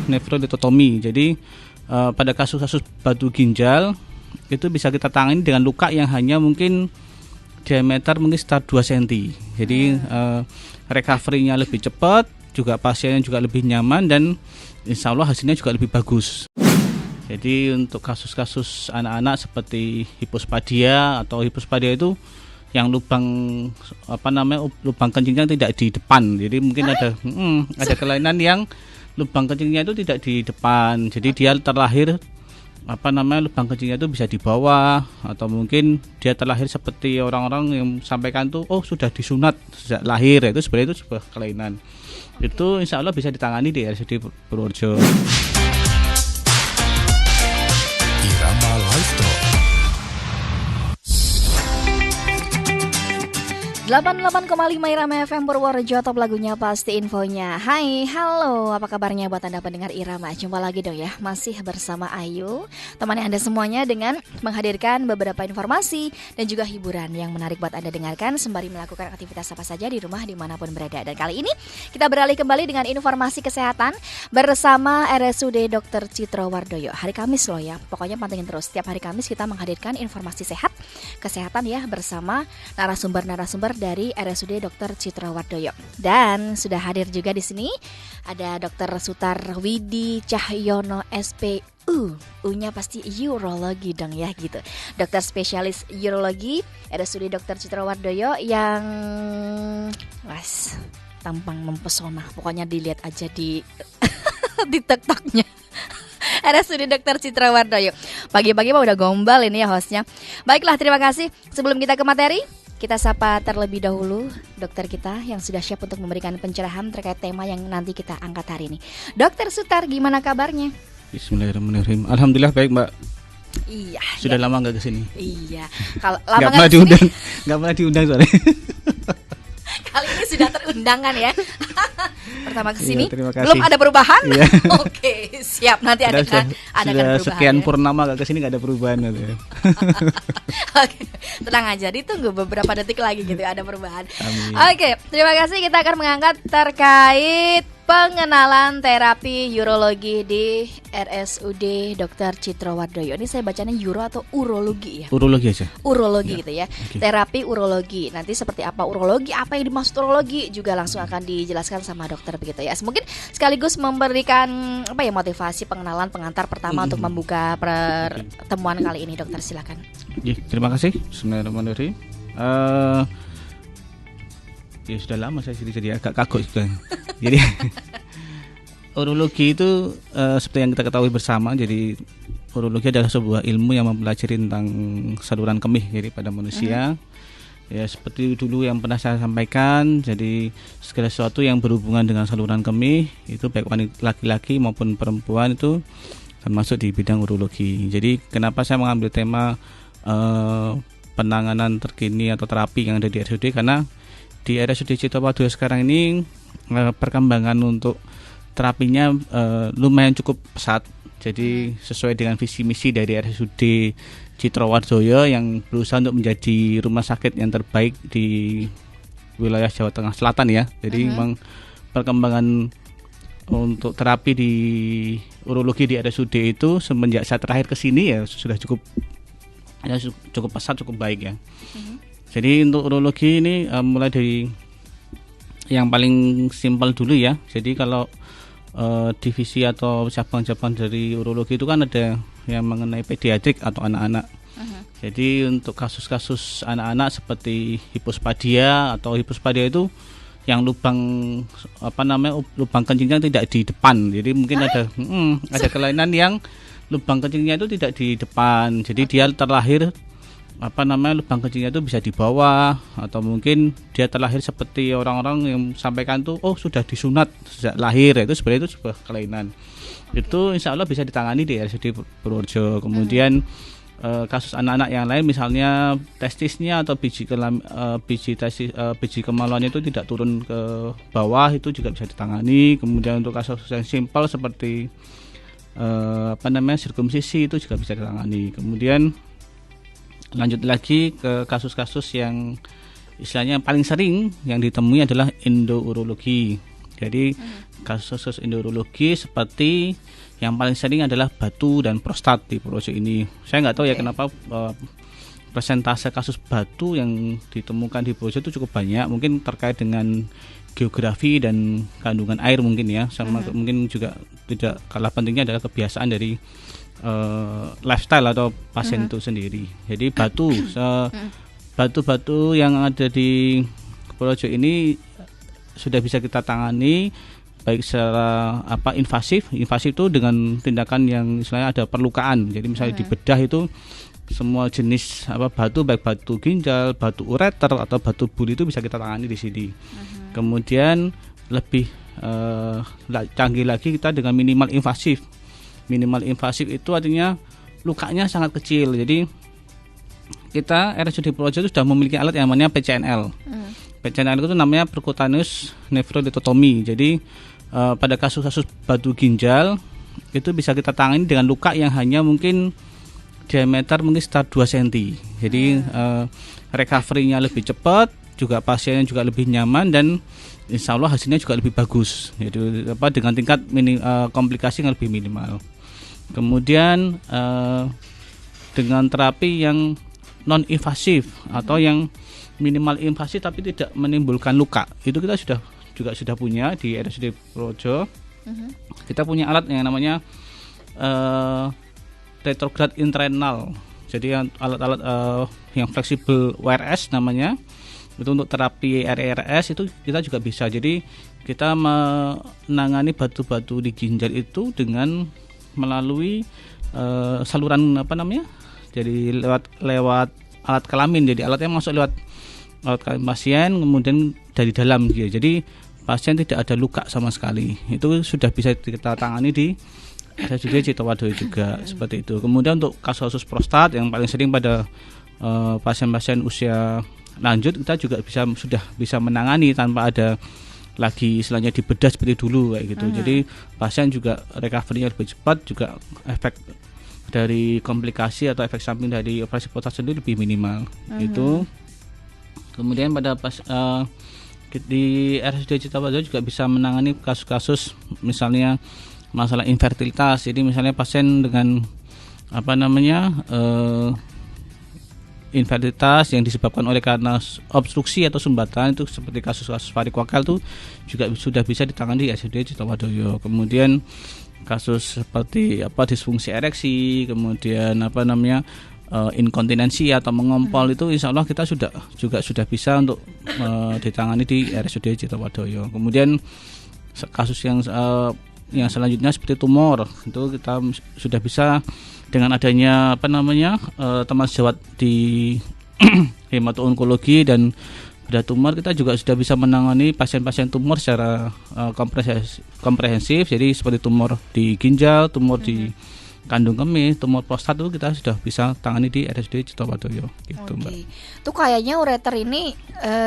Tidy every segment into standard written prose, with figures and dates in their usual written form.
nefrolitotomi. Jadi pada kasus-kasus batu ginjal itu bisa kita tangani dengan luka yang hanya mungkin diameter mungkin sekitar 2 cm. Jadi recovery-nya lebih cepat, juga pasiennya juga lebih nyaman, dan insya Allah hasilnya juga lebih bagus. Jadi untuk kasus-kasus anak-anak seperti hipospadia atau hipospadia itu yang lubang kencingnya tidak di depan. Jadi mungkin ada kelainan yang lubang kencingnya itu tidak di depan. Jadi dia terlahir lubang kencingnya itu bisa di bawah, atau mungkin dia terlahir seperti orang-orang yang sampaikan tuh sudah disunat sejak lahir. Itu sebenarnya itu sebuah kelainan. Itu insya Allah bisa ditangani di RSUD Purworejo. Irama Live Talk 88,5 Irama FM Purworejo, top lagunya pasti infonya. Hai, halo, apa kabarnya buat Anda pendengar Irama? Jumpa lagi dong ya, masih bersama Ayu, temani Anda semuanya dengan menghadirkan beberapa informasi dan juga hiburan yang menarik buat Anda dengarkan sembari melakukan aktivitas apa saja di rumah dimanapun berada. Dan kali ini kita beralih kembali dengan informasi kesehatan bersama RSUD Dr. Citro Wardoyo. Hari Kamis loh ya, pokoknya pantengin terus. Setiap hari Kamis kita menghadirkan informasi kesehatan ya bersama narasumber dari RSUD Dr. Citro Wardoyo. Dan sudah hadir juga di sini ada Dr. Sutar Widi Cahyono SPU. U-nya pasti urologi dong ya gitu. Dokter spesialis urologi RSUD Dr. Citro Wardoyo yang tampang mempesona. Pokoknya dilihat aja di di TikTok-nya. RSUD Dr. Citro Wardoyo. Pagi-pagi udah gombal ini ya hostnya. Baiklah, terima kasih. Sebelum kita ke materi, kita sapa terlebih dahulu dokter kita yang sudah siap untuk memberikan pencerahan terkait tema yang nanti kita angkat hari ini. Dokter Sutar, gimana kabarnya? Bismillahirrahmanirrahim. Alhamdulillah baik, Mbak. Iya. Sudah lama nggak kesini. Iya. Kalau lama nggak pernah diundang soalnya. Kali ini sudah terundang kan ya? Pertama kesini, iya, belum ada perubahan? Iya. Oke, siap. Nanti ada perubahan. Sekian purnama gak kesini gak ada perubahan gitu. Oke, tenang aja, ditunggu beberapa detik lagi gitu ada perubahan. Amin. Oke, terima kasih. Kita akan mengangkat terkait pengenalan terapi urologi di RSUD Dr. Citro Wardoyo. Ini saya bacanya uro atau urologi ya? Urologi aja. Urologi gitu ya. Okay. Terapi urologi. Nanti seperti apa urologi, apa yang dimaksud urologi juga langsung akan dijelaskan sama dokter begitu ya. Mungkin sekaligus memberikan motivasi pengenalan pengantar pertama untuk membuka pertemuan kali ini, dokter silakan. Terima kasih. Bismillahirrahmanirrahim. Ya sudah lama saya jadi agak kagok juga. Jadi urologi itu seperti yang kita ketahui bersama, jadi urologi adalah sebuah ilmu yang mempelajari tentang saluran kemih jadi pada manusia. Ya seperti dulu yang pernah saya sampaikan, jadi segala sesuatu yang berhubungan dengan saluran kemih itu baik laki-laki maupun perempuan itu termasuk di bidang urologi. Jadi kenapa saya mengambil tema penanganan terkini atau terapi yang ada di RSUD, karena di RSUD Citro Wardoyo sekarang ini perkembangan untuk terapinya lumayan cukup pesat. Jadi sesuai dengan visi misi dari RSUD Citro Wardoyo yang berusaha untuk menjadi rumah sakit yang terbaik di wilayah Jawa Tengah Selatan ya. Jadi memang perkembangan untuk terapi di urologi di RSUD itu semenjak saya terakhir ke sini ya sudah cukup pesat, cukup baik ya. Jadi untuk urologi ini mulai dari yang paling simpel dulu ya. Jadi kalau divisi atau cabang-cabang dari urologi itu kan ada yang mengenai pediatrik atau anak-anak. Jadi untuk kasus-kasus anak-anak seperti hipospadia atau hipospadia itu yang lubang kencingnya tidak di depan. Jadi mungkin ada kelainan yang lubang kencingnya itu tidak di depan. Jadi dia terlahir lubang kencingnya itu bisa di bawah, atau mungkin dia terlahir seperti orang-orang yang sampaikan tuh sudah disunat sejak lahir. Itu sebenarnya itu sebuah kelainan. Itu insya Allah bisa ditangani di RSUD Purworejo. Kemudian kasus anak-anak yang lain misalnya testisnya atau biji kemaluannya itu tidak turun ke bawah, itu juga bisa ditangani. Kemudian untuk kasus yang simpel seperti sirkumsisi itu juga bisa ditangani. Kemudian lanjut lagi ke kasus-kasus yang istilahnya paling sering yang ditemui adalah endourologi. Jadi kasus endurologi seperti yang paling sering adalah batu dan prostat di proyek ini. Saya nggak tahu ya kenapa persentase kasus batu yang ditemukan di proyek itu cukup banyak. Mungkin terkait dengan geografi dan kandungan air mungkin ya. Sama mungkin juga tidak kalah pentingnya adalah kebiasaan dari lifestyle atau pasien itu sendiri. Jadi batu-batu yang ada di proyek ini sudah bisa kita tangani baik secara invasif itu dengan tindakan yang istilahnya ada perlukaan. Jadi misalnya di bedah itu semua jenis batu, baik batu ginjal, batu ureter atau batu buli itu bisa kita tangani di sini. Kemudian lebih canggih lagi kita dengan minimal invasif. Minimal invasif itu artinya lukanya sangat kecil. Jadi kita RSUD Purworejo itu sudah memiliki alat yang namanya PCNL. PCNL itu namanya percutaneous nephrolithotomy. Jadi pada kasus-kasus batu ginjal itu bisa kita tangani dengan luka yang hanya mungkin diameter mungkin sekitar 2 cm. Jadi recovery-nya lebih cepat, juga pasiennya juga lebih nyaman dan insya Allah hasilnya juga lebih bagus. Jadi dengan tingkat komplikasi yang lebih minimal. Kemudian dengan terapi yang non invasif atau yang minimal invasif tapi tidak menimbulkan luka, itu kita sudah punya di RSUD Purworejo. Kita punya alat yang namanya retrograde internal. Jadi alat-alat yang fleksibel WRS namanya. Itu untuk terapi RRS itu kita juga bisa. Jadi kita menangani batu-batu di ginjal itu dengan melalui saluran jadi lewat alat kelamin. Jadi alatnya masuk lewat alat kelamin pasien, kemudian dari dalam gitu. Jadi pasien tidak ada luka sama sekali. Itu sudah bisa kita tangani di RSUD Citowadoyo juga seperti itu. Kemudian untuk kasus prostat yang paling sering pada pasien-pasien usia lanjut, kita juga sudah bisa menangani tanpa ada lagi istilahnya dibedah seperti dulu kayak gitu. Jadi pasien juga recovery-nya lebih cepat, juga efek dari komplikasi atau efek samping dari operasi prostat sendiri lebih minimal. Itu. Kemudian pada di RSUD Citowadoyo juga bisa menangani kasus-kasus misalnya masalah infertilitas. Jadi misalnya pasien dengan infertilitas yang disebabkan oleh karena obstruksi atau sumbatan, itu seperti kasus-kasus varikokal itu juga sudah bisa ditangani di RSUD Citowadoyo. Kemudian kasus seperti disfungsi ereksi, kemudian inkontinensi atau mengompol itu insya Allah kita sudah bisa untuk ditangani di RSUD Citowadoyo. Kemudian kasus yang selanjutnya seperti tumor, itu kita sudah bisa dengan adanya teman sejawat di hemato-onkologi dan bedah tumor, kita juga sudah bisa menangani pasien-pasien tumor secara komprehensif. Jadi seperti tumor di ginjal, tumor di kandung kemih, tumor prostat itu kita sudah bisa tangani di RSUD Citowadoyo gitu, Mbak. Tuh kayaknya ureter ini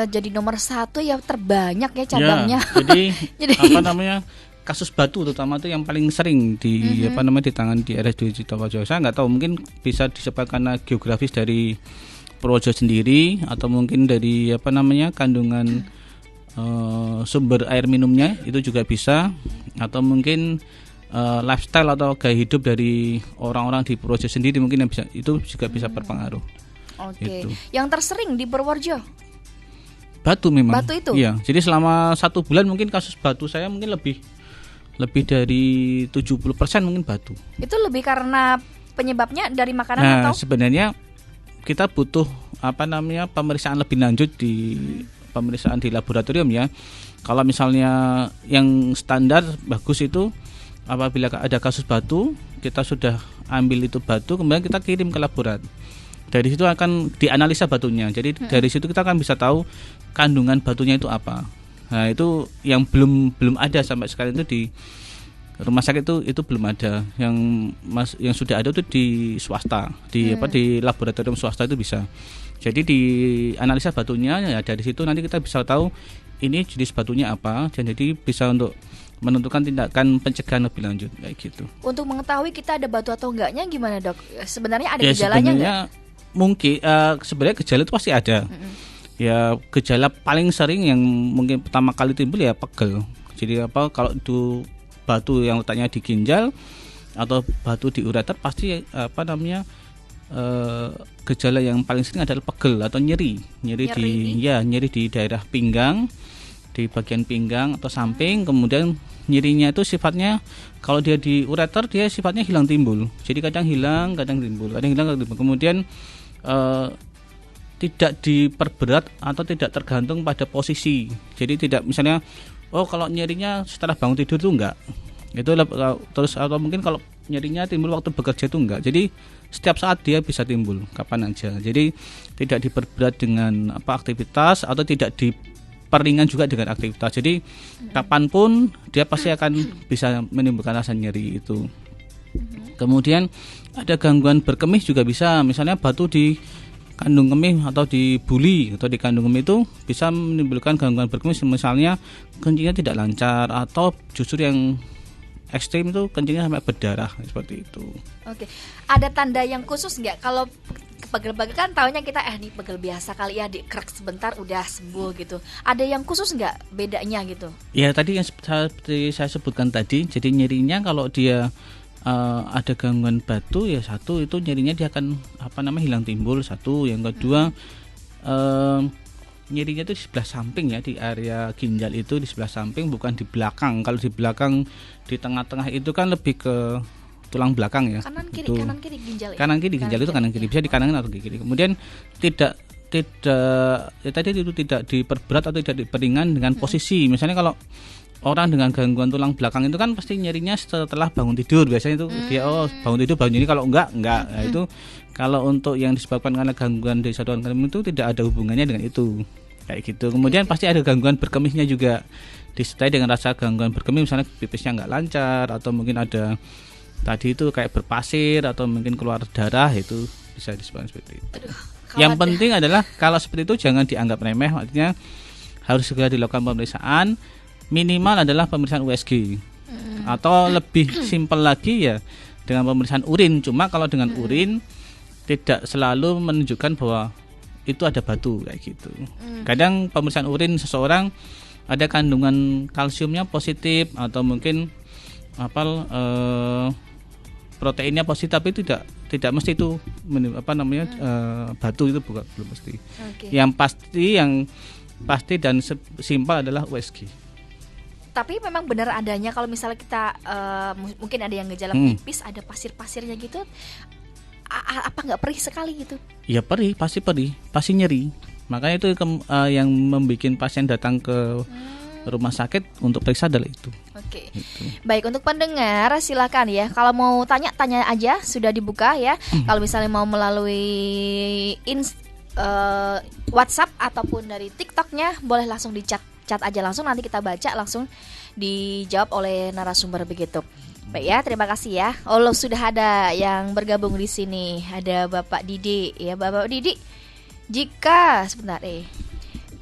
jadi nomor 1 ya, terbanyak ya cabangnya. Ya, jadi kasus batu terutama itu yang paling sering ditangani di RSUD Citowadoyo. Saya nggak tahu, mungkin bisa disebabkan karena geografis dari Purworejo sendiri atau mungkin dari kandungan sumber air minumnya itu juga bisa, atau mungkin lifestyle atau gaya hidup dari orang-orang di Purworejo sendiri mungkin yang bisa, itu juga bisa berpengaruh. Oke. Yang tersering di Purworejo? Batu memang. Batu itu? Iya. Jadi selama 1 bulan mungkin kasus batu saya mungkin lebih dari 70% mungkin batu. Itu lebih karena penyebabnya dari makanan atau? Sebenarnya kita butuh pemeriksaan lebih lanjut di pemeriksaan di laboratorium ya. Kalau misalnya yang standar bagus itu apabila ada kasus batu, kita sudah ambil itu batu, kemudian kita kirim ke laborat. Dari situ akan dianalisa batunya. Jadi dari situ kita akan bisa tahu kandungan batunya itu apa. Nah, itu yang belum ada sampai sekarang itu di rumah sakit itu belum ada. Yang sudah ada itu di swasta, di laboratorium swasta itu bisa. Jadi di analisa batunya ya, dari situ nanti kita bisa tahu ini jenis batunya apa, dan jadi bisa untuk menentukan tindakan pencegahan lebih lanjut kayak gitu. Untuk mengetahui kita ada batu atau enggaknya gimana, Dok? Sebenarnya ada gejalanya enggak? Mungkin sebenarnya gejala itu pasti ada. Ya, gejala paling sering yang mungkin pertama kali timbul ya pegel. Jadi kalau itu batu yang letaknya di ginjal atau batu di ureter, pasti gejala yang paling sering adalah pegel atau nyeri di daerah pinggang, di bagian pinggang atau samping. Kemudian nyerinya itu sifatnya, kalau dia di ureter dia sifatnya hilang timbul. Jadi kadang hilang, kadang timbul, Kemudian tidak diperberat atau tidak tergantung pada posisi. Jadi tidak misalnya kalau nyerinya setelah bangun tidur itu enggak. Itu terus, atau mungkin kalau nyerinya timbul waktu bekerja itu enggak. Jadi setiap saat dia bisa timbul kapan aja. Jadi tidak diperberat dengan aktivitas atau tidak diperingan juga dengan aktivitas. Jadi kapanpun dia pasti akan bisa menimbulkan rasa nyeri itu. Kemudian ada gangguan berkemih juga bisa. Misalnya batu di kandung kemih atau di buli atau di kandung kemih itu bisa menimbulkan gangguan berkemih. Misalnya kencingnya tidak lancar, atau justru yang ekstrim itu kencingnya sampai berdarah seperti itu. Oke, ada tanda yang khusus nggak? Kalau pegel-pegel kan taunya kita di pegel biasa kali ya, di krek sebentar udah sembuh gitu. Ada yang khusus nggak bedanya gitu? Ya tadi yang seperti saya sebutkan tadi, jadi nyerinya kalau dia ada gangguan batu ya, satu itu nyerinya dia akan hilang timbul, satu. Yang kedua nyerinya itu di sebelah samping ya, di area ginjal itu di sebelah samping, bukan di belakang. Kalau di belakang, di tengah-tengah itu kan lebih ke tulang belakang ya. Kanan kiri ginjal. Kanan kiri ginjal itu kanan kiri, bisa di kanan atau di kiri. Kemudian tidak tadi itu tidak diperberat atau tidak diperingan dengan posisi. Misalnya kalau orang dengan gangguan tulang belakang itu kan pasti nyerinya setelah bangun tidur. Biasanya itu dia bangun tidur bangun ini, kalau enggak. Nah, itu kalau untuk yang disebabkan karena gangguan dari saluran kemih itu tidak ada hubungannya dengan itu. Kayak gitu. Kemudian pasti ada gangguan berkemihnya juga. Disertai dengan rasa gangguan berkemih, misalnya pipisnya enggak lancar, atau mungkin ada tadi itu kayak berpasir, atau mungkin keluar darah, itu bisa disebabkan seperti itu. Yang penting adalah kalau seperti itu jangan dianggap remeh, artinya harus segera dilakukan pemeriksaan. Minimal adalah pemeriksaan USG, atau lebih simpel lagi ya dengan pemeriksaan urin. Cuma kalau dengan urin tidak selalu menunjukkan bahwa itu ada batu kayak gitu. Kadang pemeriksaan urin seseorang ada kandungan kalsiumnya positif, atau mungkin proteinnya positif, tapi tidak mesti itu batu, itu belum mesti. Yang pasti dan simpel adalah USG. Tapi memang benar adanya kalau misalnya kita mungkin ada yang gejala pipis, ada pasir-pasirnya gitu, apa nggak perih sekali gitu? Ya perih, pasti nyeri. Makanya itu yang membuat pasien datang ke rumah sakit untuk periksa adalah itu. Oke. Gitu. Baik, untuk pendengar silakan ya, kalau mau tanya aja, sudah dibuka ya. Kalau misalnya mau melalui WhatsApp ataupun dari TikToknya, boleh langsung di chat aja langsung, nanti kita baca langsung dijawab oleh narasumber begitu. Baik ya, terima kasih ya. Sudah ada yang bergabung di sini. Ada Bapak Didi ya, Bapak Didi.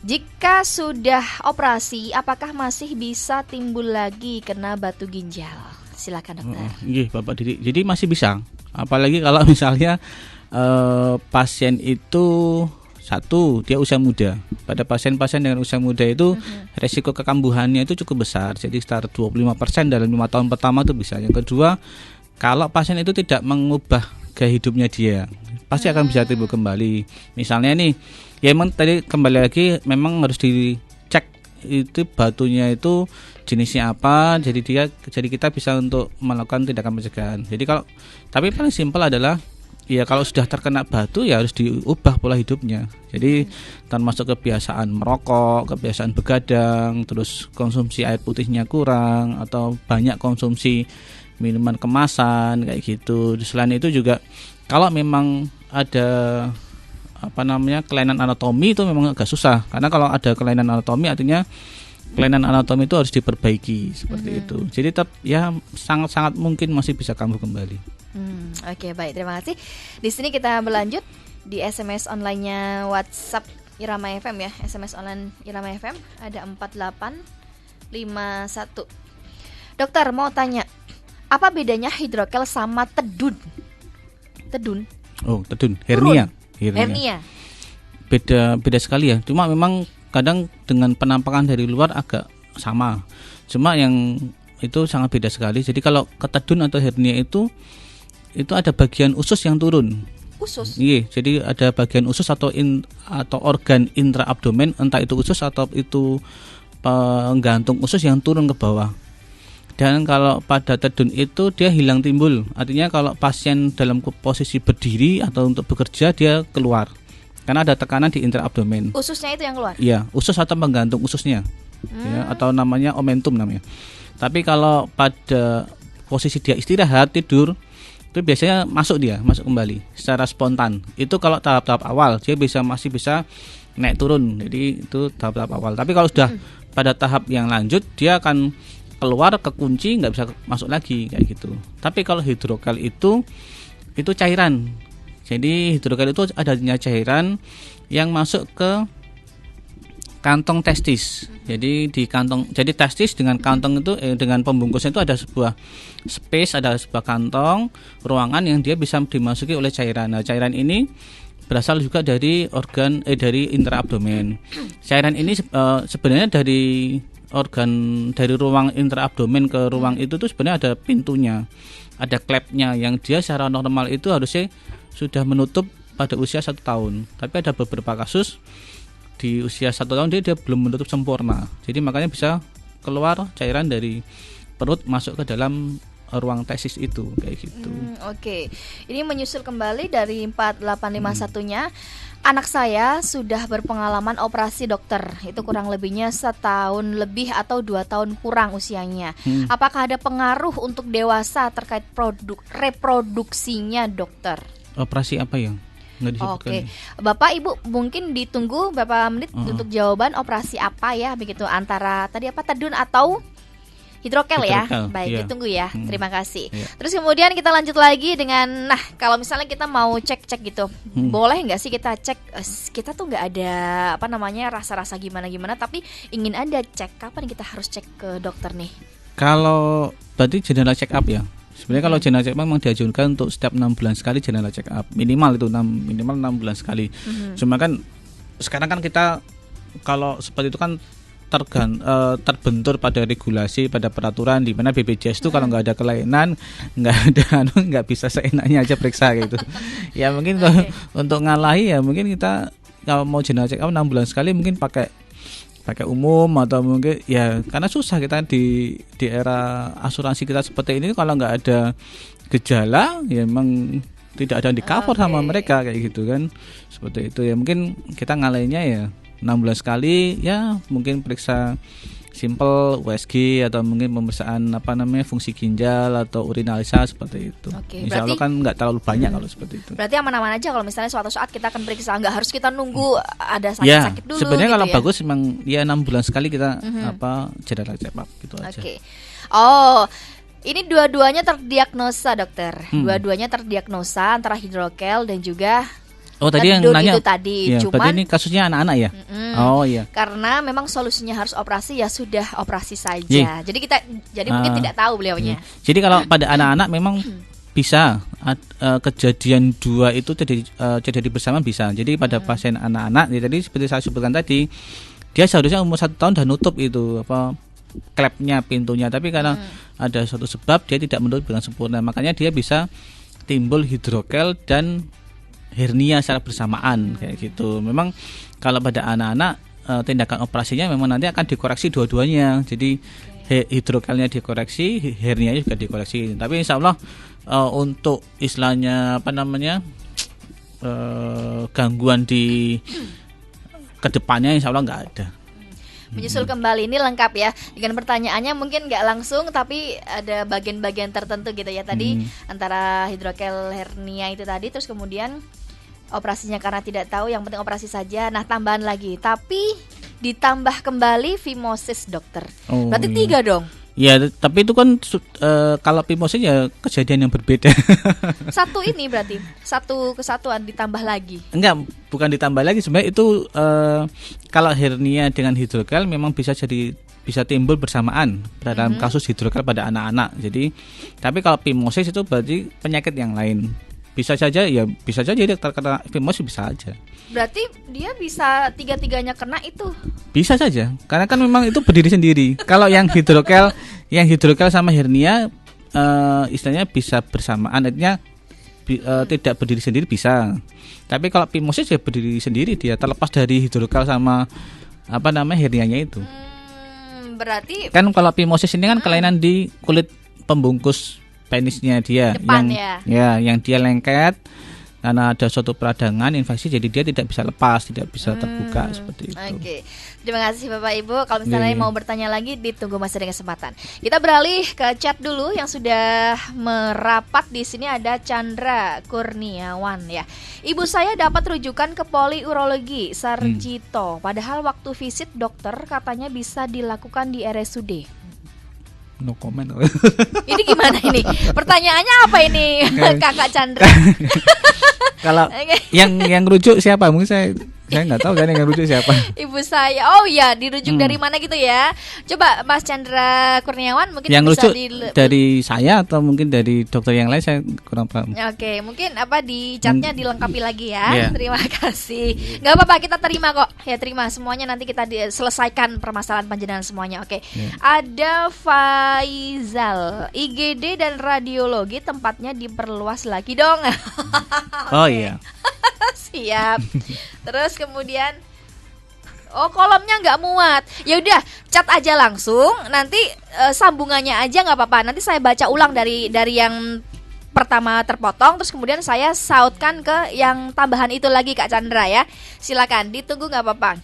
Jika sudah operasi, apakah masih bisa timbul lagi kena batu ginjal? Silakan dokter. Iya, Bapak Didi. Jadi masih bisa. Apalagi kalau misalnya pasien itu satu, dia usia muda. Pada pasien-pasien dengan usia muda itu resiko kekambuhannya itu cukup besar. Jadi sekitar 25% dalam 5 tahun pertama itu bisa. Yang kedua, kalau pasien itu tidak mengubah gaya hidupnya dia, pasti akan bisa timbul kembali. Misalnya nih, ya emang tadi kembali lagi memang harus dicek itu batunya itu jenisnya apa. Jadi kita bisa untuk melakukan tindakan pencegahan. Tapi paling simpel adalah ya kalau sudah terkena batu ya harus diubah pola hidupnya. Jadi termasuk kebiasaan merokok, kebiasaan begadang, terus konsumsi air putihnya kurang, atau banyak konsumsi minuman kemasan kayak gitu. Selain itu juga kalau memang ada kelainan anatomi, itu memang agak susah. Karena kalau ada kelainan anatomi artinya kelainan anatomi itu harus diperbaiki seperti itu. Jadi tetap ya sangat-sangat mungkin masih bisa kambuh kembali. Oke, baik, terima kasih. Di sini kita berlanjut di SMS online-nya WhatsApp Irama FM ya. SMS online Irama FM ada 4851. Dokter mau tanya, apa bedanya hidrokel sama tedun? Tedun? Oh, tedun, hernia. Beda sekali ya. Cuma memang kadang dengan penampakan dari luar agak sama. Cuma yang itu sangat beda sekali. Jadi kalau ketedun atau hernia itu ada bagian usus yang turun. Usus. Iya, jadi ada bagian usus atau organ intraabdomen, entah itu usus atau itu penggantung usus yang turun ke bawah. Dan kalau pada tedun itu dia hilang timbul. Artinya kalau pasien dalam posisi berdiri atau untuk bekerja dia keluar. Karena ada tekanan di intraabdomen. Ususnya itu yang keluar? Iya, usus atau penggantung ususnya. Ya, atau namanya omentum namanya. Tapi kalau pada posisi dia istirahat, tidur, itu biasanya masuk kembali secara spontan. Itu kalau tahap-tahap awal, dia masih bisa naik turun. Jadi itu tahap-tahap awal. Tapi kalau sudah pada tahap yang lanjut, dia akan keluar, kekunci, nggak bisa masuk lagi kayak gitu. Tapi kalau hidrokel itu cairan. Jadi hidrokel itu adanya cairan yang masuk ke kantong testis. Jadi di kantong, jadi testis dengan kantong itu dengan pembungkusnya itu ada sebuah space, ada sebuah kantong ruangan yang dia bisa dimasuki oleh cairan. Nah, cairan ini berasal juga dari dari intraabdomen. Cairan ini sebenarnya dari ruang intraabdomen ke ruang itu tuh sebenarnya ada pintunya, ada klepnya yang dia secara normal itu harusnya sudah menutup pada usia 1 tahun. Tapi ada beberapa kasus di usia 1 tahun dia belum menutup sempurna. Jadi makanya bisa keluar cairan dari perut masuk ke dalam ruang testis itu kayak gitu. Oke. Ini menyusul kembali dari 4851-nya. Anak saya sudah berpengalaman operasi dokter. Itu kurang lebihnya 1 tahun lebih atau 2 tahun kurang usianya. Apakah ada pengaruh untuk dewasa terkait reproduksinya, dokter? Operasi apa ya? Oke, Bapak Ibu mungkin ditunggu beberapa menit untuk jawaban operasi apa ya begitu, antara tadi apa, tedun atau hidrokel ya. Baik, iya. Ditunggu ya. Terima kasih. Iya. Terus kemudian kita lanjut lagi dengan, nah kalau misalnya kita mau cek-cek gitu, boleh nggak sih kita cek, kita tuh nggak ada apa namanya rasa-rasa gimana-gimana, tapi ingin ada cek, kapan kita harus cek ke dokter nih? Kalau berarti general check up ya. Sebenarnya kalau general check up memang dianjurkan untuk setiap 6 bulan sekali general check up, minimal 6 bulan sekali. Cuma kan sekarang kan kita kalau seperti itu kan terbentur pada regulasi, pada peraturan, di mana BPJS itu kalau nggak ada kelainan, nggak bisa seenaknya aja periksa gitu. Ya mungkin untuk ngalahi ya mungkin kita kalau mau general check up 6 bulan sekali mungkin pakai umum, atau mungkin ya karena susah kita di era asuransi kita seperti ini, kalau nggak ada gejala ya memang tidak ada yang di cover sama mereka kayak gitu kan, seperti itu ya. Mungkin kita ngalahinnya ya 6 bulan sekali ya, mungkin periksa simple USG atau mungkin pemeriksaan fungsi ginjal atau urinalisa seperti itu. Insya Allah kan nggak terlalu banyak kalau seperti itu. Berarti aman-aman aja kalau misalnya suatu saat kita akan periksa, nggak harus kita nunggu ada sakit-sakit dulu. Sebenarnya gitu kalau ya? bagus memang ya 6 bulan sekali kita general check up gitu aja. Ini dua-duanya terdiagnosa dokter. Dua-duanya terdiagnosa antara hidrokel dan juga tadi yang nanya itu tadi. Ya, cuman berarti ini kasusnya anak-anak ya? Iya. Karena memang solusinya harus operasi, ya sudah operasi saja. Jadi mungkin tidak tahu beliaunya. Jadi kalau pada anak-anak memang bisa kejadian 2 itu terjadi bersama bisa. Jadi pada pasien anak-anak ya, tadi seperti saya sebutkan tadi, dia seharusnya umur 1 tahun dan nutup itu klepnya, pintunya, tapi karena ada suatu sebab dia tidak menutup dengan sempurna, makanya dia bisa timbul hidrokel dan hernia secara bersamaan kayak gitu. Memang kalau pada anak-anak tindakan operasinya memang nanti akan dikoreksi dua-duanya. Jadi hidrokelnya dikoreksi, hernianya juga dikoreksi. Tapi insya Allah untuk istilahnya gangguan di kedepannya insya Allah nggak ada. Menyusul kembali ini lengkap ya dengan pertanyaannya, mungkin nggak langsung tapi ada bagian-bagian tertentu gitu ya tadi, antara hidrokel, hernia itu tadi, terus kemudian operasinya karena tidak tahu, yang penting operasi saja. Nah, tambahan lagi, tapi ditambah kembali fimosis dokter. Berarti 3 dong. Ya, tapi itu kan kalau fimosis ya kejadian yang berbeda. Satu ini berarti satu kesatuan ditambah lagi. Enggak, bukan ditambah lagi, sebenarnya itu kalau hernia dengan hidrokel memang bisa timbul bersamaan dalam kasus hidrokel pada anak-anak. Jadi, tapi kalau fimosis itu berarti penyakit yang lain. bisa saja dia terkena epimusis, bisa aja. Berarti dia bisa tiga-tiganya kena itu? Bisa saja, karena kan memang itu berdiri sendiri. Kalau yang hidrokel sama hernia istilahnya bisa bersamaan, artinya tidak berdiri sendiri bisa. Tapi kalau epimusis ya berdiri sendiri dia, terlepas dari hidrokel sama hernianya itu. Berarti kan kalau epimusis ini kan kelainan di kulit pembungkus penisnya dia, depan, yang dia lengket karena ada suatu peradangan infeksi, jadi dia tidak bisa lepas, tidak bisa terbuka seperti itu. Oke. Terima kasih Bapak Ibu. Kalau misalnya mau bertanya lagi, ditunggu masih ada kesempatan. Kita beralih ke chat dulu yang sudah merapat di sini. Ada Chandra Kurniawan ya. Ibu saya dapat rujukan ke poliurologi Sarjito. Padahal waktu visit dokter katanya bisa dilakukan di RSUD. No comment. Ini gimana ini? Pertanyaannya apa ini, Kakak Chandra? Kalau yang rujuk siapa? Mungkin saya nggak tahu kan yang rujuk siapa. Ibu saya. Oh ya, dirujuk dari mana gitu ya? Coba Mas Chandra Kurniawan mungkin yang bisa rujuk dari saya atau mungkin dari dokter yang lain, saya kurang paham. Oke, mungkin di chatnya dilengkapi lagi ya. Terima kasih. Nggak apa-apa, kita terima kok. Ya terima semuanya, nanti kita selesaikan permasalahan panjenengan semuanya. Oke. Ada Faizal, IGD dan radiologi tempatnya diperluas lagi dong. Oh iya. Siap. Terus kemudian kolomnya nggak muat. Ya udah, chat aja langsung. Nanti sambungannya aja nggak apa-apa. Nanti saya baca ulang dari yang pertama terpotong, terus kemudian saya sautkan ke yang tambahan itu lagi Kak Chandra ya. Silakan, ditunggu nggak apa-apa.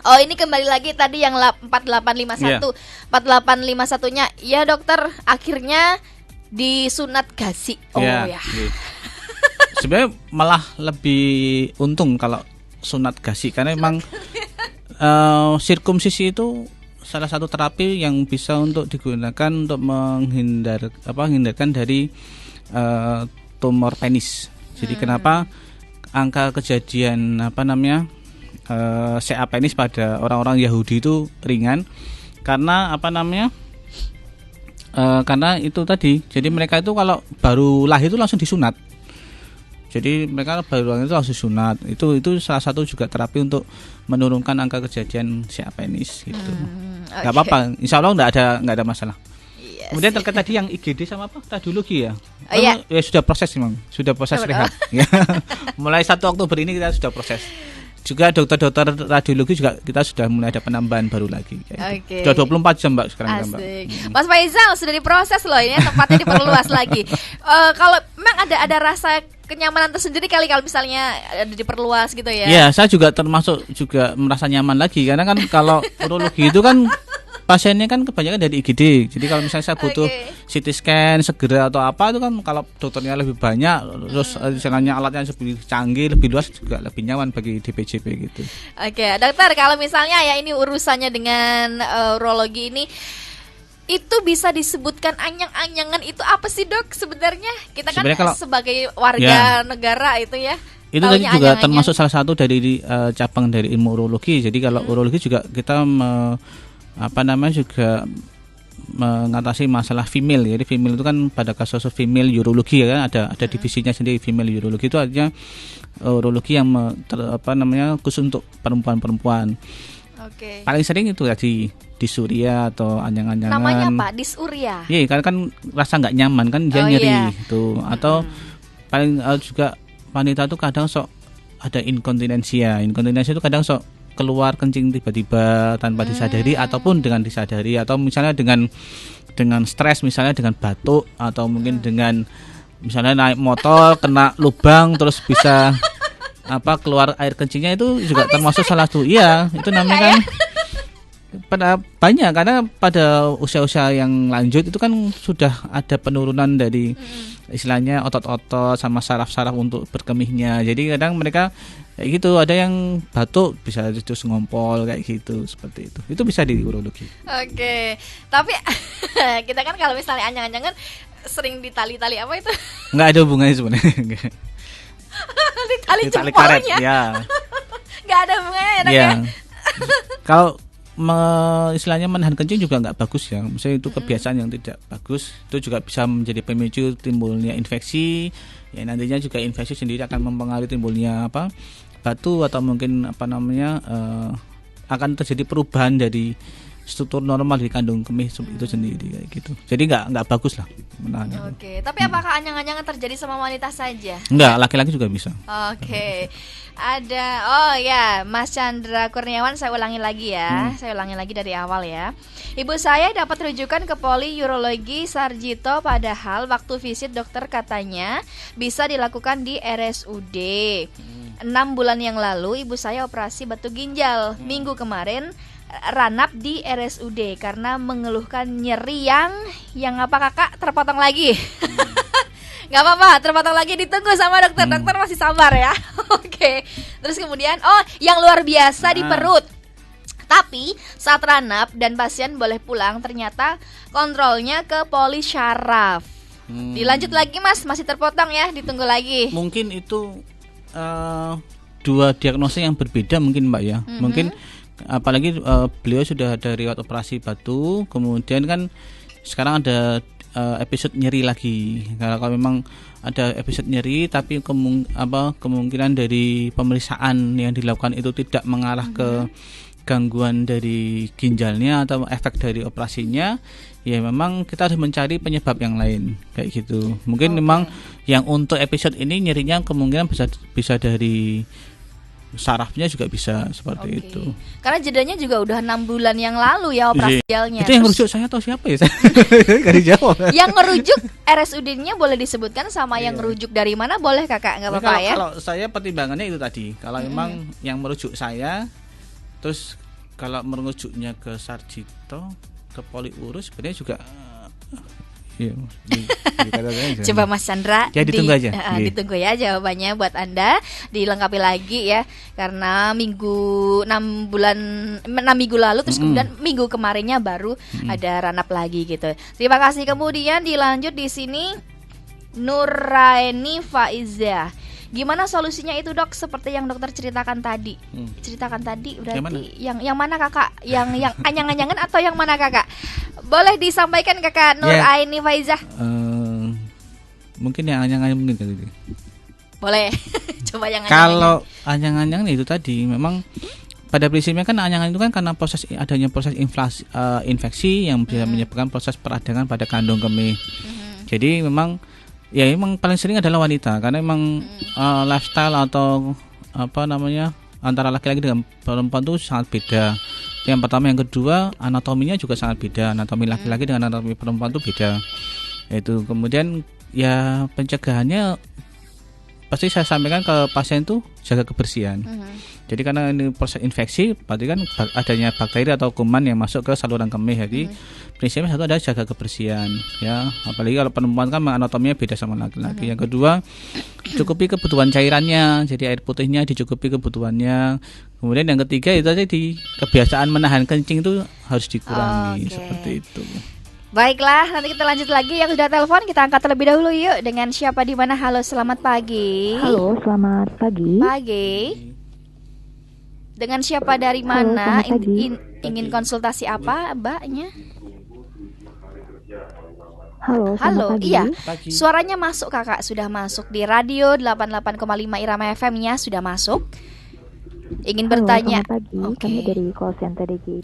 Oh, ini kembali lagi tadi yang 4851. 4851-nya. Ya dokter, akhirnya disunat gasi. Oh ya. Sebenarnya malah lebih untung kalau sunat gasi, karena memang sirkumsisi itu salah satu terapi yang bisa untuk digunakan untuk menghindarkan dari tumor penis. Jadi kenapa angka kejadian CA penis pada orang-orang Yahudi itu ringan, karena karena itu tadi. Jadi mereka itu kalau baru lahir itu langsung disunat. Jadi mereka baru itu langsung sunat. Itu salah satu juga terapi untuk menurunkan angka kejadian CA penis gitu. Gak apa-apa, insya Allah nggak ada masalah. Yes. Kemudian terkait tadi yang IGD sama radiologi ya. Ya sudah proses memang, sudah proses rehab. Ya. Mulai 1 Oktober ini kita sudah proses. Juga dokter-dokter radiologi juga kita sudah mulai ada penambahan baru lagi. Sudah 24 jam Mbak sekarang. Asik. Mbak. Mas Faizal sudah diproses loh, ini tempatnya diperluas lagi. Kalau memang ada rasa kenyamanan tersendiri kali kalau misalnya diperluas gitu ya. Iya, saya juga termasuk juga merasa nyaman lagi, karena kan kalau urologi itu kan pasiennya kan kebanyakan dari IGD. Jadi kalau misalnya saya butuh CT scan segera atau apa, itu kan kalau dokternya lebih banyak, terus misalnya alatnya lebih canggih, lebih luas, juga lebih nyaman bagi DPJP gitu. Oke, dokter, kalau misalnya ya ini urusannya dengan urologi ini, itu bisa disebutkan anyang-anyangan itu apa sih dok sebenarnya? Kita kan sebagai warga negara itu ya. Itu tadi juga termasuk salah satu dari cabang dari ilmu urologi. Jadi kalau urologi juga kita juga mengatasi masalah female. Jadi female itu kan pada kasus female urologi ya kan, ada divisinya sendiri. Female urologi itu artinya urologi yang khusus untuk perempuan-perempuan. Paling sering itu tadi disuria atau anyang-anyangan. Namanya apa? Disuria. Iya, karena kan rasa nggak nyaman kan, dia nyeri itu. Atau paling juga wanita tuh kadang ada inkontinensia. Inkontinensia itu kadang keluar kencing tiba-tiba tanpa disadari, ataupun dengan disadari, atau misalnya dengan stres, misalnya dengan batuk, atau mungkin dengan misalnya naik motor kena lubang terus bisa keluar air kencingnya, itu juga termasuk salah satu. Iya, itu namanya kan pada banyak, karena pada usia-usia yang lanjut itu kan sudah ada penurunan dari istilahnya otot-otot sama saraf-saraf untuk berkemihnya. Jadi kadang mereka kayak gitu, ada yang batuk bisa terus ngompol kayak gitu, seperti itu. Itu bisa di urologi. Oke. Tapi kita kan kalau misalnya anyang-anyangan sering ditali-tali apa itu? Enggak ada hubungannya sebenarnya. Ditali jempolnya. Karet, ya. Enggak ada hubungannya ya, ya. Kalau istilahnya menahan kencing juga nggak bagus ya. Misalnya itu kebiasaan yang tidak bagus, itu juga bisa menjadi pemicu timbulnya infeksi. Ya nantinya juga infeksi sendiri akan mempengaruhi timbulnya batu atau mungkin akan terjadi perubahan dari struktur normal di kandung kemih itu sendiri kayak gitu. Jadi nggak bagus lah menahan. Oke, tapi apakah anyang-anyangan terjadi sama wanita saja? Enggak, laki-laki juga bisa. Oke. Ada Mas Chandra Kurniawan, saya ulangi lagi ya. Saya ulangi lagi dari awal ya. Ibu saya dapat rujukan ke Poli Urologi Sarjito, padahal waktu visit dokter katanya bisa dilakukan di RSUD. 6 bulan yang lalu ibu saya operasi batu ginjal. Minggu kemarin ranap di RSUD karena mengeluhkan nyeri yang apa kakak terpotong lagi. Gak apa-apa, terpotong lagi, ditunggu sama dokter. Dokter masih sabar ya. Oke. Terus kemudian yang luar biasa di perut. Tapi saat ranap dan pasien boleh pulang, ternyata kontrolnya ke Poli Syaraf. Dilanjut lagi Mas, masih terpotong ya, ditunggu lagi. Mungkin itu dua diagnosa yang berbeda mungkin Mbak ya. Mungkin apalagi beliau sudah ada riwayat operasi batu, kemudian kan sekarang ada episode nyeri lagi. Kalau memang ada episode nyeri tapi kemungkinan dari pemeriksaan yang dilakukan itu tidak mengarah ke gangguan dari ginjalnya atau efek dari operasinya, ya memang kita harus mencari penyebab yang lain kayak gitu. Mungkin memang yang untuk episode ini nyerinya kemungkinan bisa dari sarafnya juga bisa seperti itu. Karena jedanya juga udah 6 bulan yang lalu ya operasialnya. Itu yang ngerujuk saya atau siapa ya? Gak dijawab. Yang ngerujuk RSUD-nya boleh disebutkan sama yang ngerujuk dari mana, boleh kakak? Nggak apa-apa ya? Kalau saya pertimbangannya itu tadi. Kalau memang yang merujuk saya, terus kalau merujuknya ke Sarjito, ke Poli Urus, sebenarnya juga coba Mas Chandra ya, ditunggu aja. Ditunggu ya jawabannya buat Anda, dilengkapi lagi ya, karena 6 minggu lalu terus kemudian minggu kemarinnya baru ada ranap lagi gitu. Terima kasih. Kemudian dilanjut di sini Nuraini Faiza. Gimana solusinya itu dok? Seperti yang dokter ceritakan tadi. Ceritakan tadi berarti yang mana kakak? Yang anyang-anyangan atau yang mana kakak? Boleh disampaikan kakak Nuraini Faiza. Mungkin yang anyang-anyang mungkin kali ini. Boleh. Coba yang kalau anyang-anyang itu tadi memang pada prinsipnya kan anyang-anyang itu kan karena adanya proses infeksi yang bisa menyebabkan proses peradangan pada kandung kemih. Jadi memang paling sering adalah wanita karena memang lifestyle atau antara laki-laki dengan perempuan itu sangat beda. Yang pertama, yang kedua anatominya juga sangat beda. Anatomi laki-laki dengan anatomi perempuan itu beda. Itu kemudian ya pencegahannya pasti saya sampaikan ke pasien itu jaga kebersihan. Jadi karena ini proses infeksi, berarti kan adanya bakteri atau kuman yang masuk ke saluran kemih. Jadi prinsipnya satu adalah jaga kebersihan, ya. Apalagi kalau perempuan kan anatominya beda sama laki-laki. Yang kedua, cukupi kebutuhan cairannya. Jadi air putihnya dicukupi kebutuhannya. Kemudian yang ketiga itu tadi kebiasaan menahan kencing itu harus dikurangi seperti itu. Baiklah, nanti kita lanjut lagi. Yang sudah telepon kita angkat terlebih dahulu yuk. Dengan siapa di mana? Halo, selamat pagi. Halo, selamat pagi. Pagi. Dengan siapa dari mana? Ingin konsultasi apa, Mbaknya? Halo, pagi. Iya. Pagi. Suaranya masuk kakak, sudah masuk di radio 88,5 Irama FM-nya sudah masuk. Ingin bertanya. Selamat pagi. Kami dari call center DG.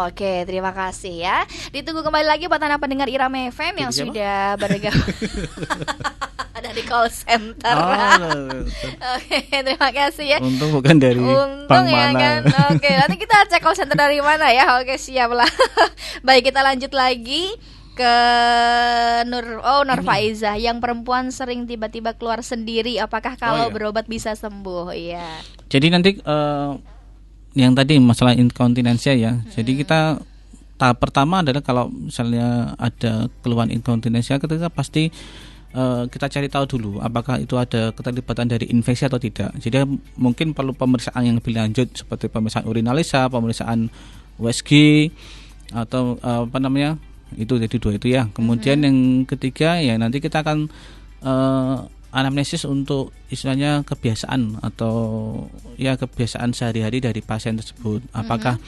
Oke, terima kasih ya. Ditunggu kembali lagi buat Anda pendengar Irama FM yang sudah bergabung dari call center. Oke, terima kasih ya. Untung bukan dari Untung ya kan. Oke, nanti kita cek call center dari mana ya. Oke, siap lah. Baik, kita lanjut lagi ke Nur Faiza, yang perempuan sering tiba-tiba keluar sendiri, apakah kalau berobat bisa sembuh? Iya. Jadi nanti yang tadi masalah inkontinensia ya. Jadi kita tahap pertama adalah kalau misalnya ada keluhan inkontinensia, kita pasti kita cari tahu dulu apakah itu ada keterlibatan dari infeksi atau tidak. Jadi mungkin perlu pemeriksaan yang lebih lanjut seperti pemeriksaan urinalisa, pemeriksaan USG atau itu jadi dua itu ya. Kemudian yang ketiga ya nanti kita akan anamnesis untuk istilahnya kebiasaan atau ya kebiasaan sehari-hari dari pasien tersebut. Apakah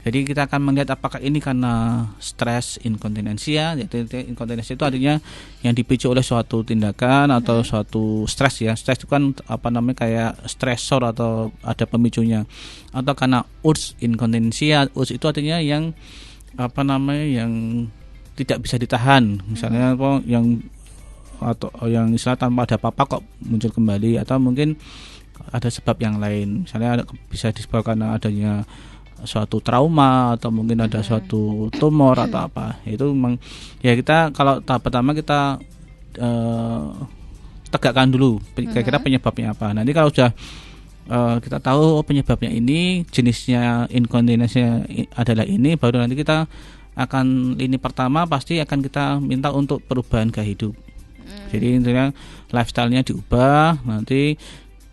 Jadi kita akan melihat apakah ini karena stres inkontinensia. Jadi inkontinensia itu artinya yang dipicu oleh suatu tindakan atau suatu stres ya. Stres itu kan kayak stresor atau ada pemicunya. Atau karena urge inkontinensia. Urge itu artinya yang yang tidak bisa ditahan. Misalnya yang istilah tanpa ada apa-apa kok muncul kembali, atau mungkin ada sebab yang lain. Misalnya bisa disebabkan karena adanya suatu trauma atau mungkin ada suatu tumor atau apa. Itu memang ya, kita kalau tahap pertama kita tegakkan dulu kira-kira penyebabnya apa. Nanti kalau sudah kita tahu penyebabnya ini, jenisnya inkontinensinya adalah ini, baru nanti kita akan lini pertama pasti akan kita minta untuk perubahan gaya hidup. Jadi intinya lifestyle-nya diubah, nanti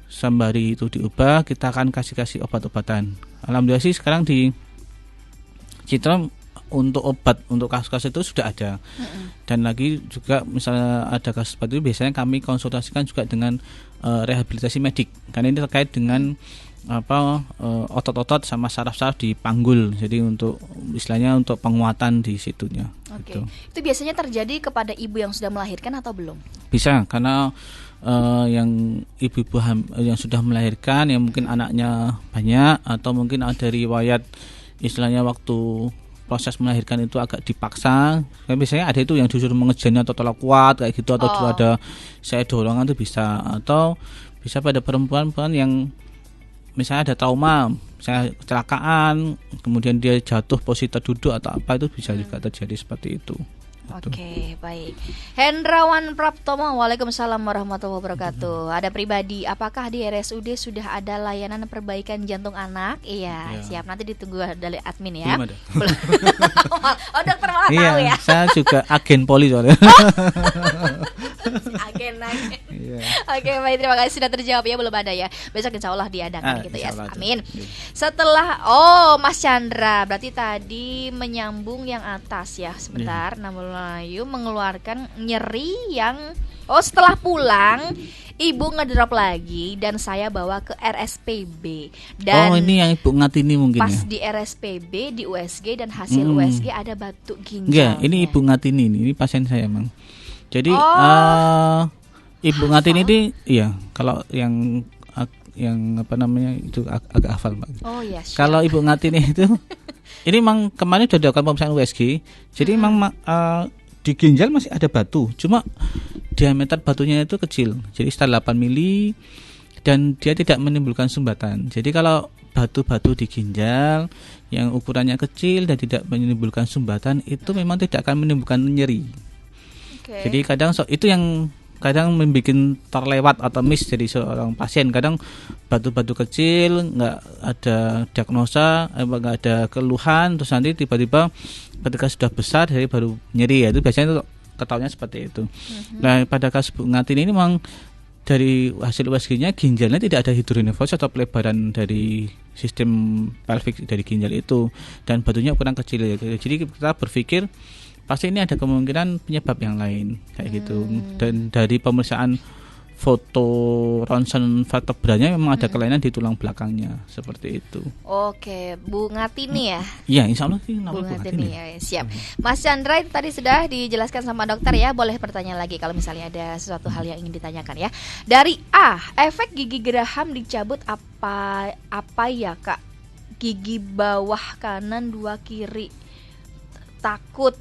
sembari itu diubah kita akan kasih obat-obatan. Alhamdulillah sih sekarang di Citra untuk obat untuk kasus-kasus itu sudah ada. Dan lagi juga misalnya ada kasus seperti itu, biasanya kami konsultasikan juga dengan rehabilitasi medik, karena ini terkait dengan otot-otot sama saraf-saraf di panggul. Jadi untuk istilahnya untuk penguatan di situnya. Oke. Itu biasanya terjadi kepada ibu yang sudah melahirkan atau belum? Bisa, karena yang ibu-ibu yang sudah melahirkan, yang mungkin anaknya banyak, atau mungkin ada riwayat istilahnya waktu proses melahirkan itu agak dipaksa. Biasanya ada itu yang disuruh mengejarnya atau terlalu kuat kayak gitu, atau ada saya dorongan itu bisa. Atau bisa pada perempuan-perempuan yang misalnya ada trauma, misalnya kecelakaan, kemudian dia jatuh posisi terduduk atau apa, itu bisa juga terjadi seperti itu. Oke, baik. Hendrawan Praptomo, Waalaikumsalam warahmatullahi wabarakatuh. Ada pribadi, apakah di RSUD sudah ada layanan perbaikan jantung anak? Iya, siap. Nanti ditunggu dari admin ya. Belum ada. Oh, dokter malah tahu ya. Saya juga agen poli soalnya. Agen. Oke, baik, terima kasih sudah terjawab ya. Belum ada ya. Besok insya Allah diadakan gitu ya. Amin. Setelah Mas Chandra, berarti tadi menyambung yang atas ya. Sebentar, Melayu mengeluarkan nyeri yang setelah pulang ibu ngedrop lagi dan saya bawa ke RSPB. Dan ini yang Ibu Ngatini mungkin pas ya. di RSPB, di USG dan hasil USG ada batuk ginjal. Enggak, ini Ibu Ngatini ini pasien saya Mang. Jadi Ibu Ngatini ini iya, kalau yang itu agak hafal Pak. Kalau Ibu Ngatini itu ini memang kemarin sudah dilakukan pemeriksaan USG. Jadi memang di ginjal masih ada batu, cuma diameter batunya itu kecil, jadi sekitar 8 mili, dan dia tidak menimbulkan sumbatan. Jadi kalau batu-batu di ginjal yang ukurannya kecil dan tidak menimbulkan sumbatan, itu memang tidak akan menimbulkan nyeri. Jadi kadang itu yang kadang membuat terlewat atau miss dari seorang pasien. Kadang batu-batu kecil, nggak ada diagnosa, nggak ada keluhan, terus nanti tiba-tiba ketika sudah besar jadi baru nyeri ya. Itu biasanya itu ketahuannya seperti itu. Nah, pada kasus Bu Ngatini ini memang dari hasil USG-nya ginjalnya tidak ada hidronefrosis atau pelebaran dari sistem pelvik dari ginjal itu, dan batunya ukuran kecil ya. Jadi kita berpikir pasti ini ada kemungkinan penyebab yang lain kayak gitu. Dan dari pemeriksaan foto ronsen vertebranya memang ada kelainan di tulang belakangnya seperti itu. Oke, Bu Ngatini ya? Iya, insya Allah sih Bu Ngatini ya, siap. Mas Chandra itu tadi sudah dijelaskan sama dokter ya. Boleh bertanya lagi kalau misalnya ada sesuatu hal yang ingin ditanyakan ya. Dari efek gigi geraham dicabut apa ya Kak? Gigi bawah kanan 2 kiri takut.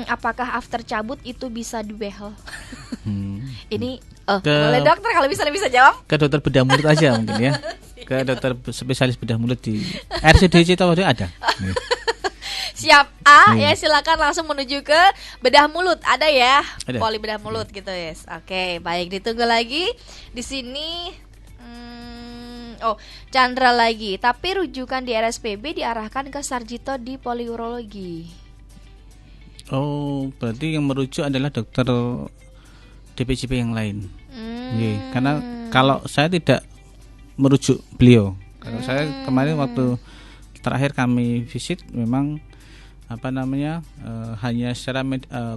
Apakah after cabut itu bisa dibehel? Ini boleh dokter kalau bisa jawab. Ke dokter bedah mulut aja mungkin ya. Ke dokter spesialis bedah mulut di RCD Citawaduk ada. Siap ya, silakan langsung menuju ke bedah mulut, ada ya. Poli bedah mulut gitu ya. Oke, baik, ditunggu lagi di sini. Chandra lagi, tapi rujukan di RSPB diarahkan ke Sarjito di poliurologi. Berarti yang merujuk adalah dokter DPJP yang lain. Karena kalau saya tidak merujuk beliau. Kalau saya kemarin waktu terakhir kami visit memang hanya secara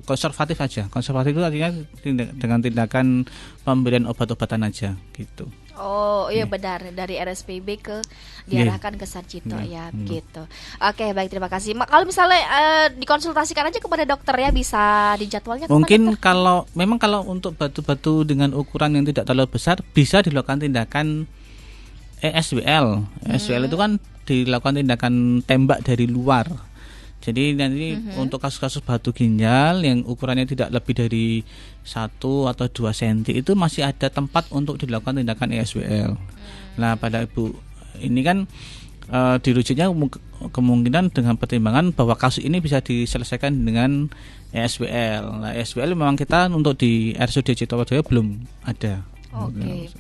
konservatif aja. Konservatif itu artinya dengan tindakan pemberian obat-obatan aja gitu. Oh iya benar, dari RSPB ke diarahkan ke Sarjito ya gitu. Oke, baik, terima kasih. Kalau misalnya dikonsultasikan aja kepada dokter ya, bisa dijadwalnya kapan, Mungkin dokter? kalau untuk batu-batu dengan ukuran yang tidak terlalu besar bisa dilakukan tindakan ESWL. ESWL itu kan dilakukan tindakan tembak dari luar. Jadi nanti untuk kasus-kasus batu ginjal yang ukurannya tidak lebih dari 1 atau 2 cm itu masih ada tempat untuk dilakukan tindakan ESWL. Nah, pada ibu ini kan dirujuknya kemungkinan dengan pertimbangan bahwa kasus ini bisa diselesaikan dengan ESWL. Nah, ESWL memang kita untuk di RSUD Citowodoyo belum ada. Oke.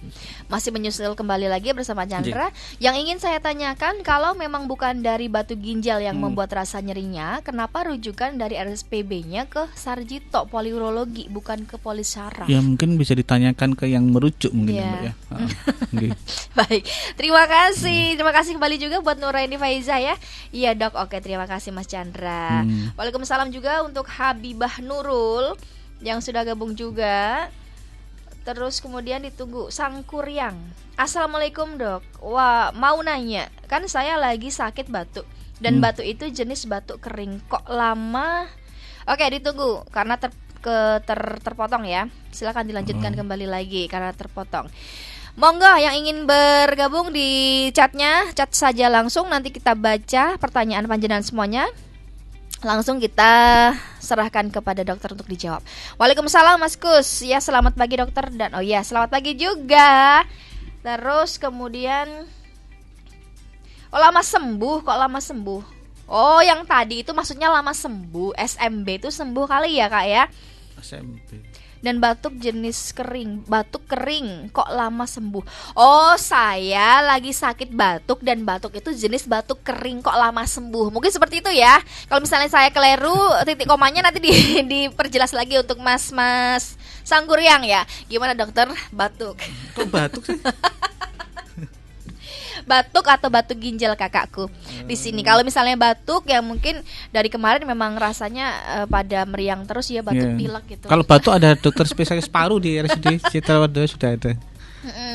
Masih menyusul kembali lagi bersama Chandra. Yang ingin saya tanyakan, kalau memang bukan dari batu ginjal yang membuat rasa nyerinya, kenapa rujukan dari RSPB-nya ke Sarjito poliurologi bukan ke Polisaraf? Ya mungkin bisa ditanyakan ke yang merujuk mungkin ya, Mbak ya. Baik, terima kasih kembali juga buat Nuraini Faiza ya. Iya dok, oke, terima kasih Mas Chandra. Waalaikumsalam juga untuk Habibah Nurul yang sudah gabung juga. Terus kemudian ditunggu Sang Kuryang. Assalamualaikum dok. Wah, mau nanya, kan saya lagi sakit batuk dan batuk itu jenis batuk kering. Kok lama? Oke, ditunggu karena terpotong ya. Silakan dilanjutkan kembali lagi karena terpotong. Monggo yang ingin bergabung di chatnya, chat saja langsung, nanti kita baca pertanyaan panjenengan semuanya. Langsung kita serahkan kepada dokter untuk dijawab. Waalaikumsalam Mas Kus. Ya, selamat pagi dokter. Dan selamat pagi juga. Terus kemudian lama sembuh. Kok lama sembuh? Oh, yang tadi itu maksudnya lama sembuh. SMB itu sembuh kali ya Kak ya. SMB. Dan batuk jenis kering. Batuk kering kok lama sembuh. Oh, saya lagi sakit batuk dan batuk itu jenis batuk kering kok lama sembuh. Mungkin seperti itu ya. Kalau misalnya saya keliru, titik komanya nanti diperjelas lagi untuk Mas Sang Kuryang ya. Gimana dokter? Batuk. Kok batuk sih? Batuk atau batuk ginjal kakakku di sini. Kalau misalnya batuk ya mungkin dari kemarin memang rasanya pada meriang terus ya, batuk pilek gitu. Kalau batuk ada dokter spesialis paru di RSUD Citowodoyo sudah ada.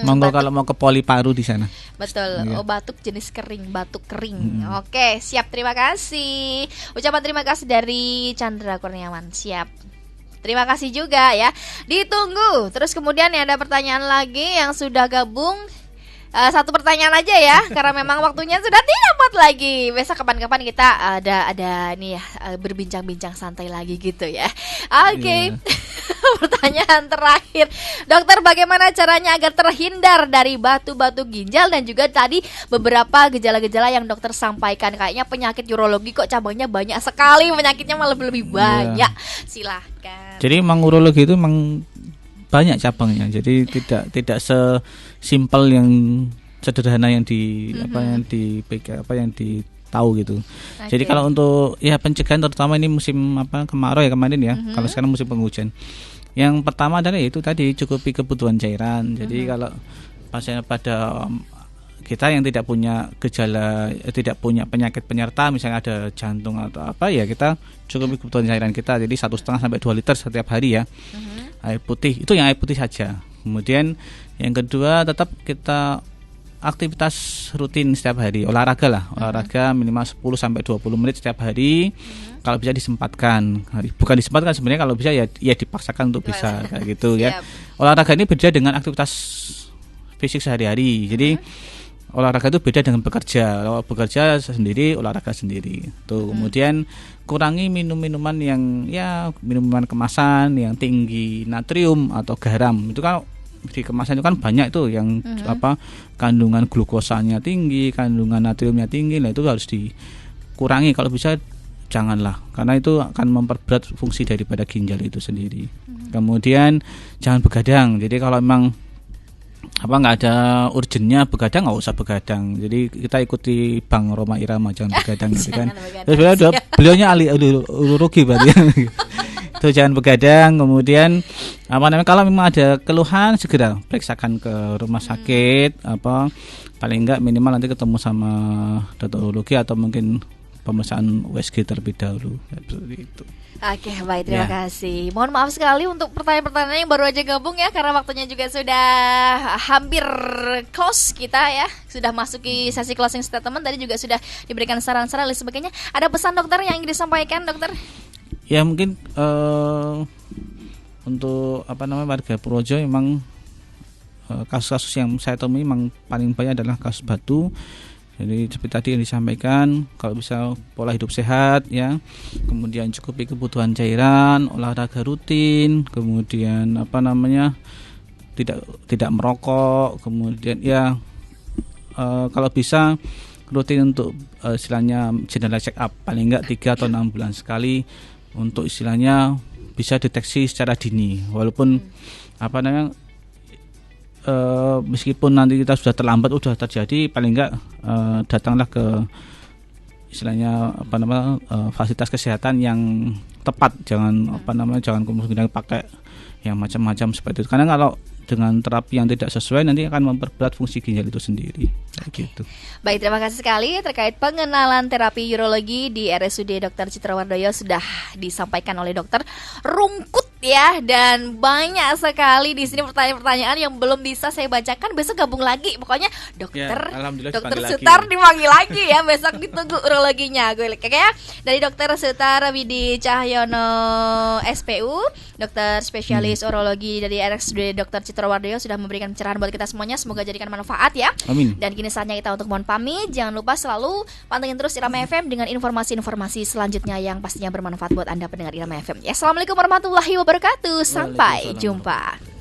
Monggo kalau mau ke poli paru di sana. Betul. Oh, batuk jenis kering, batuk kering. Oke, siap, terima kasih. Ucapan terima kasih dari Chandra Kurniawan. Siap. Terima kasih juga ya. Ditunggu. Terus kemudian ada pertanyaan lagi yang sudah gabung. Satu pertanyaan aja ya, karena memang waktunya sudah tidak muat lagi. Besok kapan-kapan kita ada nih ya, berbincang-bincang santai lagi gitu ya. Oke. Pertanyaan terakhir, dokter, bagaimana caranya agar terhindar dari batu-batu ginjal dan juga tadi beberapa gejala-gejala yang dokter sampaikan, kayaknya penyakit urologi kok cabangnya banyak sekali, penyakitnya malah lebih banyak. Silahkan. Jadi memang urologi itu memang banyak cabangnya, jadi tidak sesimpel yang sederhana yang yang ditahu gitu. Okay. Jadi kalau untuk pencegahan, terutama ini musim kemarau ya kemarin ya, kalau sekarang musim penghujan. Yang pertama adalah itu tadi, cukupi kebutuhan cairan. Jadi kalau pasien pada kita yang tidak punya gejala, tidak punya penyakit penyerta, misalnya ada jantung atau apa ya, kita cukupi kebutuhan cairan kita. Jadi 1,5 sampai 2 liter setiap hari ya. Air putih, itu yang air putih saja. Kemudian yang kedua, tetap kita aktivitas rutin setiap hari, olahraga lah, olahraga minimal 10 sampai 20 menit setiap hari. Kalau bisa disempatkan, bukan disempatkan sebenarnya, kalau bisa ya dipaksakan untuk bisa kayak gitu ya. Olahraga ini beda dengan aktivitas fisik sehari-hari. Jadi olahraga itu beda dengan bekerja. Kalau bekerja sendiri, olahraga sendiri. Tuh, kemudian kurangi minuman minuman kemasan yang tinggi natrium atau garam. Itu kan di kemasan itu kan banyak itu yang kandungan glukosanya tinggi, kandungan natriumnya tinggi. Nah, itu harus dikurangi, kalau bisa janganlah, karena itu akan memperberat fungsi daripada ginjal itu sendiri. Kemudian jangan begadang. Jadi kalau memang nggak ada urgennya begadang, nggak usah begadang. Jadi kita ikuti Bang Roma Irama, jangan begadang gitu kan. Terus beliaunya ahli urologi berarti. Itu jangan begadang. Kemudian kalau memang ada keluhan, segera periksakan ke rumah sakit, paling enggak minimal nanti ketemu sama dokter urologi atau mungkin pemeriksaan USG terlebih dahulu seperti itu. Oke, baik, terima kasih. Mohon maaf sekali untuk pertanyaan-pertanyaan yang baru aja gabung ya, karena waktunya juga sudah hampir close kita ya. Sudah masuki sesi closing statement, tadi juga sudah diberikan saran-saran dan sebagainya. Ada pesan dokter yang ingin disampaikan, dokter? Ya mungkin untuk warga Purworejo memang kasus-kasus yang saya temui memang paling banyak adalah kasus batu. Jadi seperti tadi yang disampaikan, kalau bisa pola hidup sehat ya, kemudian cukupi kebutuhan cairan, olahraga rutin, kemudian tidak merokok, kemudian ya kalau bisa rutin untuk istilahnya general check up paling enggak 3 atau 6 bulan sekali untuk istilahnya bisa deteksi secara dini, walaupun meskipun nanti kita sudah terlambat sudah terjadi, paling enggak datanglah ke istilahnya fasilitas kesehatan yang tepat, jangan jangan kemudian pakai yang macam-macam seperti itu, karena kalau dengan terapi yang tidak sesuai nanti akan memperberat fungsi ginjal itu sendiri. Gitu. Baik, terima kasih sekali terkait pengenalan terapi urologi di RSUD Dr. Citrawardoyo sudah disampaikan oleh dokter. Rungkut ya, dan banyak sekali di sini pertanyaan-pertanyaan yang belum bisa saya bacakan. Besok gabung lagi, pokoknya dokter Sutar dipanggil lagi ya, besok ditunggu urologinya. Gue oke ya. Dari Dokter Sutar Widi Cahyono SPU, dokter spesialis urologi dari RSUD Dr. Citrawardoyo sudah memberikan pencerahan buat kita semuanya. Semoga jadikan manfaat ya. Amin. Dan kini saatnya kita untuk mohon pamit. Jangan lupa selalu pantengin terus Irama FM dengan informasi-informasi selanjutnya yang pastinya bermanfaat buat Anda pendengar Irama FM. Ya, assalamualaikum warahmatullahi wabarakatuh. Sampai jumpa.